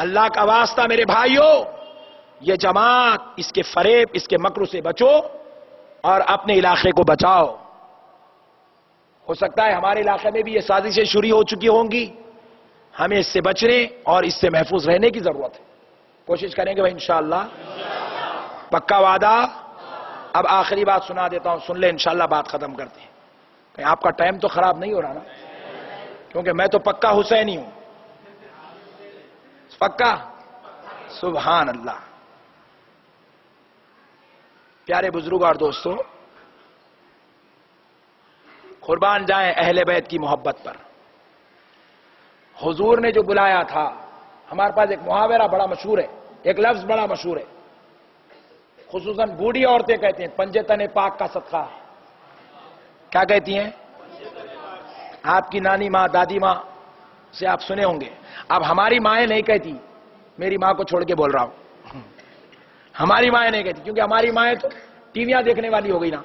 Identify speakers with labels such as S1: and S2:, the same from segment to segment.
S1: اللہ کا واسطہ میرے بھائیوں، یہ جماعت، اس کے فریب، اس کے مکر سے بچو اور اپنے علاقے کو بچاؤ۔ ہو سکتا ہے ہمارے علاقے میں بھی یہ سازشیں شروع ہو چکی ہوں گی، ہمیں اس سے بچنے اور اس سے محفوظ رہنے کی ضرورت ہے۔ کوشش کریں گے بھائی انشاءاللہ، پکا وعدہ۔ اب آخری بات سنا دیتا ہوں، سن لیں، انشاءاللہ بات ختم کرتے ہیں۔ کہیں آپ کا ٹائم تو خراب نہیں ہو رہا نا؟ کیونکہ میں تو پکا حسینی ہوں۔ پکا؟ سبحان اللہ۔ پیارے بزرگ اور دوستو، قربان جائیں اہل بیت کی محبت پر۔ حضور نے جو بلایا تھا، ہمارے پاس ایک محاورہ بڑا مشہور ہے، ایک لفظ بڑا مشہور ہے، خصوصاً بوڑھی عورتیں کہتے ہیں، پنجے تنے پاک کا صدقہ ہے۔ کیا کہتی ہیں؟ آپ کی نانی ماں، دادی ماں سے آپ سنے ہوں گے۔ اب ہماری مائیں نہیں کہتی، میری ماں کو چھوڑ کے بول رہا ہوں، ہماری مائیں نہیں کہتی، کیونکہ ہماری مائیں تو ٹی ویاں دیکھنے والی ہو گئی نا۔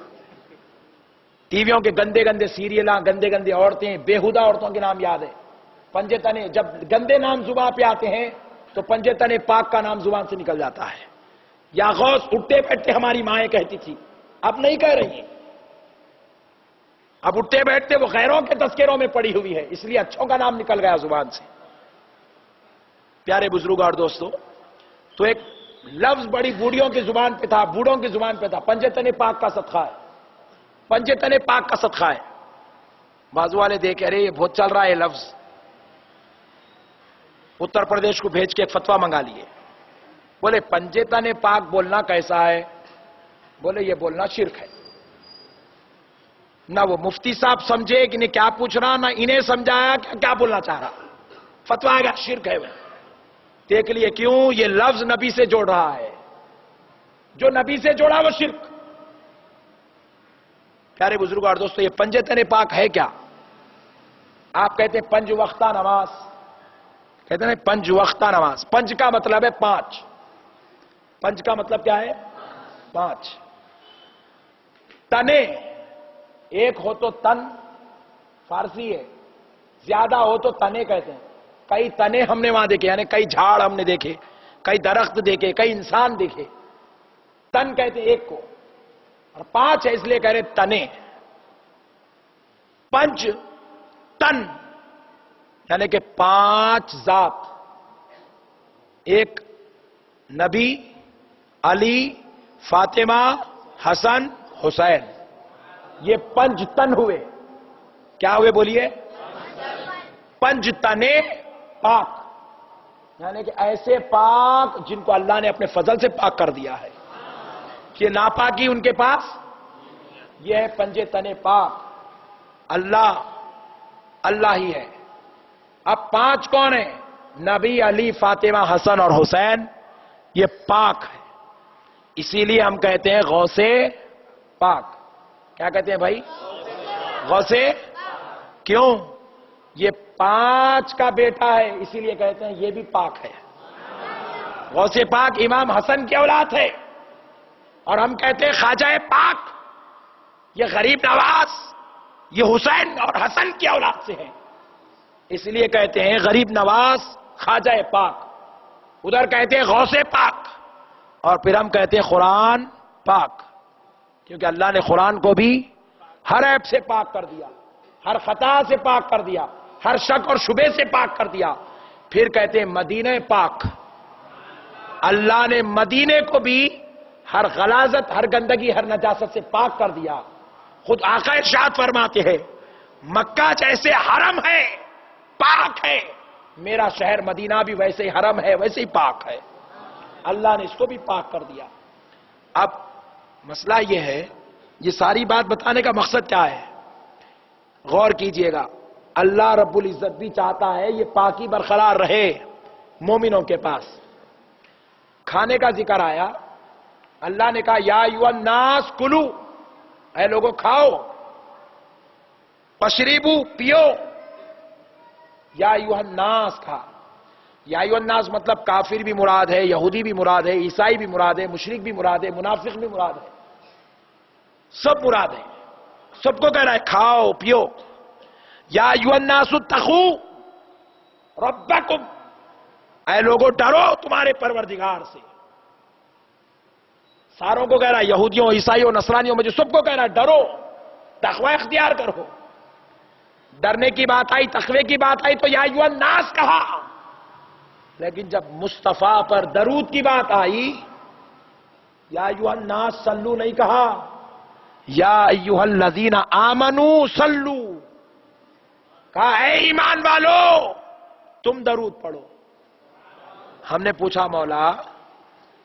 S1: ٹی ویوں کے گندے گندے سیریلاں، گندے گندے عورتیں، بےہودہ عورتوں کے نام یاد ہے۔ پنجے تنے، جب گندے نام زبان پہ آتے ہیں تو پنجے تنے پاک کا نام زبان سے نکل جاتا ہے۔ یا غوث اٹھتے بیٹھتے ہماری مائیں کہتی تھی، اب نہیں کہہ رہی ہیں۔ اب اٹھتے بیٹھتے وہ غیروں کے تذکروں میں پڑی ہوئی ہے، اس لیے اچھوں کا نام نکل گیا زبان سے۔ پیارے بزرگ اور دوستو، تو ایک لفظ بڑی بوڑھیوں کی زبان پہ تھا، بوڑھوں کی زبان پہ تھا، پنجے تنے پاک کا صدقہ ہے، پنجے تنے پاک کا صدقہ ہے۔ بازو والے دیکھ رہے یہ بہت چل رہا ہے لفظ، اتر پردیش کو بھیج کے ایک فتویٰ منگا لیے۔ بولے پنجے تنے پاک بولنا کیسا ہے؟ بولے یہ بولنا شرک ہے۔ نہ وہ مفتی صاحب سمجھے کہ انہیں کیا پوچھ رہا، نہ انہیں سمجھایا کیا بولنا چاہ رہا، فتویٰ آ گیا شرک ہے وہ۔ دیکھ لیے کیوں؟ یہ لفظ نبی سے جوڑ رہا ہے، جو نبی سے جوڑا وہ شرک۔ پیارے بزرگ اور دوستو، یہ پنجے تنے پاک ہے کیا؟ آپ کہتے ہیں پنج وقتہ نماز، کہتے ہیں پنج وقتہ نماز، پنج کا مطلب ہے پانچ، پنج کا مطلب کیا ہے؟ پانچ۔ تنے، ایک ہو تو تن فارسی ہے، زیادہ ہو تو تنے کہتے ہیں۔ کئی تنے ہم نے وہاں دیکھے، یعنی کئی جھاڑ ہم نے دیکھے، کئی درخت دیکھے، کئی انسان دیکھے، تن کہتے ہیں ایک کو، اور پانچ ہے اس لیے کہہ رہے تنے۔ پنج تن یعنی کہ پانچ ذات، ایک نبی، علی، فاطمہ، حسن، حسین، یہ پنج تن ہوئے۔ کیا ہوئے بولیے؟ پنج تنے پاک، یعنی کہ ایسے پاک جن کو اللہ نے اپنے فضل سے پاک کر دیا ہے، کہ ناپاکی ان کے پاس، یہ ہے پنجے تنے پاک۔ اللہ ہی ہے۔ اب پانچ کون ہیں؟ نبی، علی، فاطمہ، حسن اور حسین، یہ پاک ہے، اسی لیے ہم کہتے ہیں غوث پاک۔ کیا کہتے ہیں بھائی؟ غوث۔ کیوں؟ یہ پانچ کا بیٹا ہے، اسی لیے کہتے ہیں یہ بھی پاک ہے۔ غوث پاک امام حسن کی اولاد ہے، اور ہم کہتے ہیں خواجہ پاک، یہ غریب نواز، یہ حسین اور حسن کی اولاد سے ہے، اس لیے کہتے ہیں غریب نواز خواجہ پاک۔ ادھر کہتے ہیں غوث پاک، اور پھر ہم کہتے ہیں قرآن پاک، کیونکہ اللہ نے قرآن کو بھی ہر عیب سے پاک کر دیا، ہر خطا سے پاک کر دیا، ہر شک اور شبہ سے پاک کر دیا۔ پھر کہتے ہیں مدینہ پاک، اللہ نے مدینے کو بھی ہر غلاظت، ہر گندگی، ہر نجاست سے پاک کر دیا۔ خود آقا ارشاد فرماتے ہیں مکہ جیسے حرم ہے، پاک ہے، میرا شہر مدینہ بھی ویسے ہی حرم ہے، ویسے ہی پاک ہے۔ اللہ نے اس کو بھی پاک کر دیا۔ اب مسئلہ یہ ہے، یہ ساری بات بتانے کا مقصد کیا ہے؟ غور کیجئے گا، اللہ رب العزت بھی چاہتا ہے یہ پاکی برقرار رہے مومنوں کے پاس۔ کھانے کا ذکر آیا، اللہ نے کہا یا ایھا الناس کلو، اے لوگوں کھاؤ، پشریبو پیو، یا ایھا الناس کھا۔ یا ایھا الناس مطلب کافر بھی مراد ہے، یہودی بھی مراد ہے، عیسائی بھی مراد ہے، مشرک بھی مراد ہے، منافق بھی مراد ہے، سب مراد ہے، سب کو کہہ رہا ہے کھاؤ پیو۔ یا ایھا الناس اتقوا ربکم، اے لوگوں ڈرو تمہارے پروردگار سے. ساروں کو کہہ رہا ہے، یہودیوں، عیسائیوں، نصرانیوں، مجھے سب کو کہہ رہا ہے ڈرو، تقوی اختیار کرو. ڈرنے کی بات آئی، تقوی کی بات آئی تو یا ایھا الناس کہا، لیکن جب مصطفیٰ پر درود کی بات آئی یا ایھا الناس صلو نہیں کہا، یا ایھا الذین آمنوا صلو کہا، اے ایمان والو تم درود پڑھو. ہم نے پوچھا مولا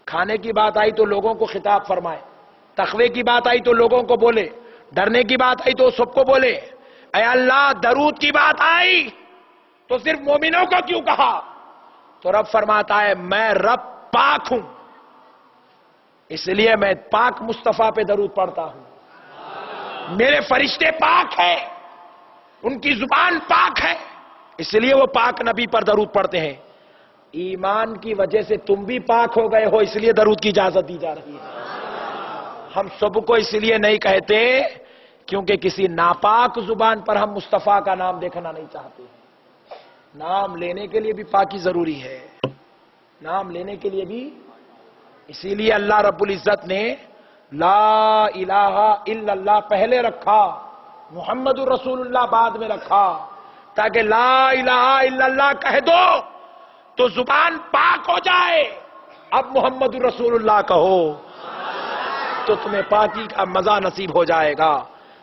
S1: کھانے کی بات آئی تو لوگوں کو خطاب فرمائے، تقوی کی بات آئی تو لوگوں کو بولے، ڈرنے کی بات آئی تو سب کو بولے، اے اللہ درود کی بات آئی تو صرف مومنوں کو کیوں کہا؟ تو رب فرماتا ہے میں رب پاک ہوں، اس لیے میں پاک مصطفیٰ پہ درود پڑھتا ہوں. میرے فرشتے پاک ہیں، ان کی زبان پاک ہے، اس لیے وہ پاک نبی پر درود پڑھتے ہیں. ایمان کی وجہ سے تم بھی پاک ہو گئے ہو، اس لیے درود کی اجازت دی جا رہی ہے. ہم سب کو اس لیے نہیں کہتے کیونکہ کسی ناپاک زبان پر ہم مصطفیٰ کا نام دیکھنا نہیں چاہتے. نام لینے کے لیے بھی پاکی ضروری ہے، نام لینے کے لیے بھی. اسی لیے اللہ رب العزت نے لا الہ الا اللہ پہلے رکھا، محمد الرسول اللہ بعد میں رکھا، تاکہ لا الہ الا اللہ کہہ دو تو زبان پاک ہو جائے. اب محمد الرسول اللہ کہو تو تمہیں پاکی کا مزہ نصیب ہو جائے گا،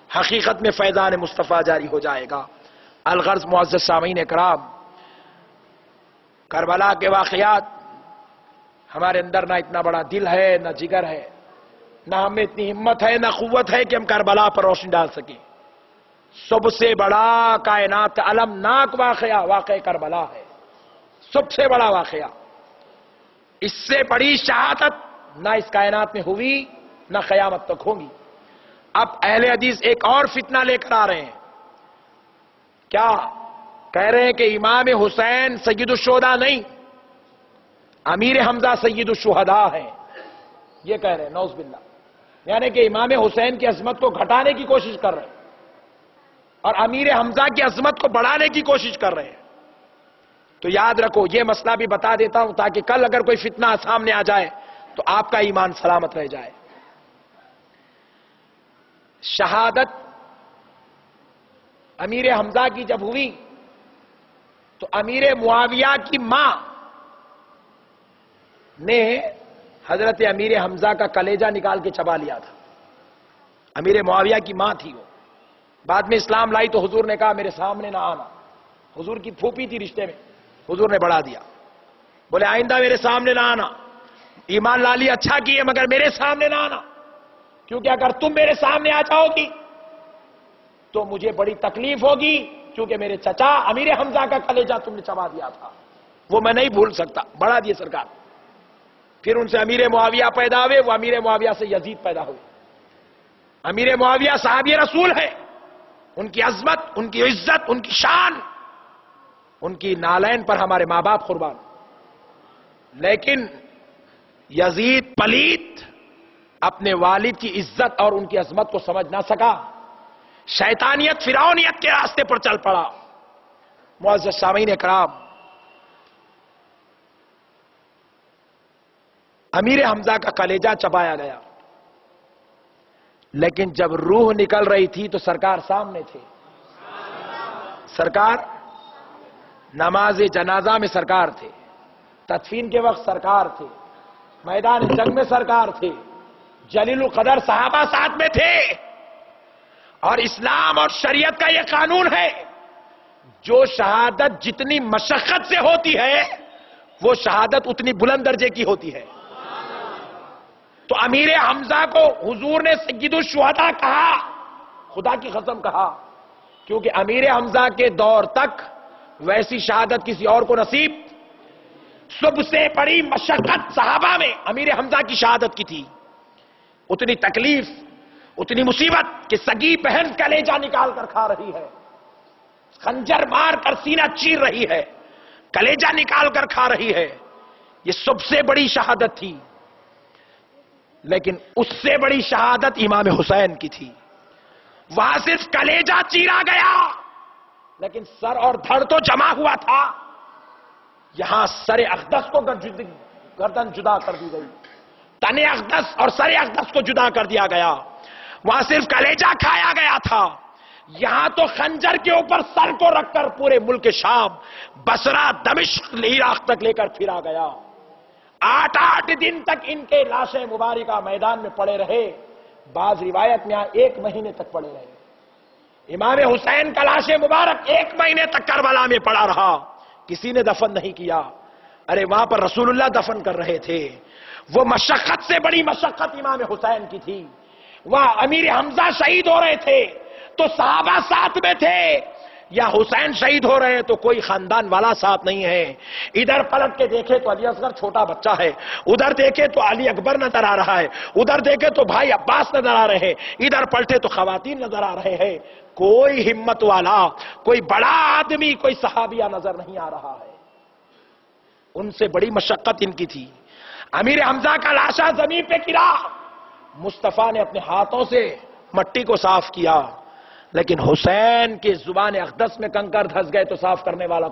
S1: حقیقت میں فیضان مصطفیٰ جاری ہو جائے گا. الغرض معزز سامعین اکرام، کربلا کے واقعات، ہمارے اندر نہ اتنا بڑا دل ہے، نہ جگر ہے، نہ ہمیں اتنی ہمت ہے، نہ قوت ہے کہ ہم کربلا پر روشنی ڈال سکیں. سب سے بڑا کائنات کا المناک واقعہ کربلا ہے، سب سے بڑا واقعہ. اس سے بڑی شہادت نہ اس کائنات میں ہوئی نہ قیامت تک ہوگی. اب اہل حدیث ایک اور فتنہ لے کر آ رہے ہیں. کیا کہہ رہے ہیں کہ امام حسین سید الشہداء نہیں، امیر حمزہ سید الشہداء ہیں. یہ کہہ رہے ہیں نعوذ باللہ، یعنی کہ امام حسین کی عظمت کو گھٹانے کی کوشش کر رہے ہیں اور امیر حمزہ کی عظمت کو بڑھانے کی کوشش کر رہے ہیں. تو یاد رکھو، یہ مسئلہ بھی بتا دیتا ہوں تاکہ کل اگر کوئی فتنہ سامنے آ جائے تو آپ کا ایمان سلامت رہ جائے. شہادت امیر حمزہ کی جب ہوئی تو امیر معاویہ کی ماں نے حضرت امیر حمزہ کا کلیجہ نکال کے چبا لیا تھا. امیر معاویہ کی ماں تھی وہ، بعد میں اسلام لائی تو حضور نے کہا میرے سامنے نہ آنا. حضور کی پھوپھی تھی رشتے میں، حضور نے بڑھا دیا، بولے آئندہ میرے سامنے نہ آنا. ایمان لا لی اچھا کیے مگر میرے سامنے نہ آنا، کیونکہ اگر تم میرے سامنے آ جاؤ گی تو مجھے بڑی تکلیف ہوگی، کیونکہ میرے چچا امیر حمزہ کا کلیجہ تم نے چبا دیا تھا، وہ میں نہیں بھول سکتا. بڑھا دیے سرکار. پھر ان سے امیر معاویہ پیدا ہوئے، وہ امیر معاویہ سے یزید پیدا ہوئے. امیر معاویہ صحابی رسول ہے، ان کی عظمت، ان کی عزت، ان کی شان، ان کی نالین پر ہمارے ماں باپ قربان. لیکن یزید پلیت اپنے والد کی عزت اور ان کی عظمت کو سمجھ نہ سکا، شیطانیت فرعونیت کے راستے پر چل پڑا. معزز سامعین کرام، امیر حمزہ کا کلیجہ چبایا گیا، لیکن جب روح نکل رہی تھی تو سرکار سامنے تھے. سرکار نماز جنازہ میں سرکار تھے، تدفین کے وقت سرکار تھے، میدان جنگ میں سرکار تھے، جلیل القدر صحابہ ساتھ میں تھے. اور اسلام اور شریعت کا یہ قانون ہے، جو شہادت جتنی مشقت سے ہوتی ہے وہ شہادت اتنی بلند درجے کی ہوتی ہے. تو امیر حمزہ کو حضور نے سید الشہداء کہا، خدا کی قسم کہا، کیونکہ امیر حمزہ کے دور تک ویسی شہادت کسی اور کو نصیب. سب سے بڑی مشقت صحابہ میں امیر حمزہ کی شہادت کی تھی. اتنی تکلیف، اتنی مصیبت کہ سگی بہن کلیجہ نکال کر کھا رہی ہے، خنجر مار کر سینہ چیر رہی ہے، کلیجہ نکال کر کھا رہی ہے. یہ سب سے بڑی شہادت تھی. لیکن اس سے بڑی شہادت امام حسین کی تھی. وہاں صرف کلیجہ چیرا گیا لیکن سر اور دھڑ تو جمع ہوا تھا. یہاں سر اقدس کو گردن جدا کر دی گئی، تن اقدس اور سر اقدس کو جدا کر دیا گیا، وہاں صرف کلیجہ کھایا گیا تھا، یہاں تو خنجر کے اوپر سر کو رکھ کر پورے ملک شام، بصرہ، دمشق، عراق تک لے کر پھرا گیا۔ 8 دن تک ان کے لاشیں مبارکہ میدان میں پڑے رہے، بعض روایت میں 1 مہینے تک پڑے رہے۔ امام حسین کا لاش مبارک 1 مہینے تک کربلا میں پڑا رہا، کسی نے دفن نہیں کیا۔ ارے وہاں پر رسول اللہ دفن کر رہے تھے، وہ مشقت سے بڑی مشقت امام حسین کی تھی۔ وہاں امیر حمزہ شہید ہو رہے تھے تو صحابہ ساتھ میں تھے، یا حسین شہید ہو رہے ہیں تو کوئی خاندان والا ساتھ نہیں ہے۔ ادھر پلٹ کے دیکھے تو علی اصغر چھوٹا بچہ ہے، ادھر دیکھے تو علی اکبر نظر آ رہا ہے، ادھر دیکھے تو بھائی عباس نظر آ رہے ہیں، ادھر پلٹے تو خواتین نظر آ رہے ہیں، کوئی ہمت والا، کوئی بڑا آدمی، کوئی صحابیہ نظر نہیں آ رہا ہے۔ ان سے بڑی مشقت ان کی تھی۔ امیر حمزہ کا لاشا زمین پہ گرا، مصطفیٰ نے اپنے ہاتھوں سے مٹی کو صاف کیا، لیکن حسین کی زبان اقدس میں کنکر دھس گئے تو صاف کرنے والا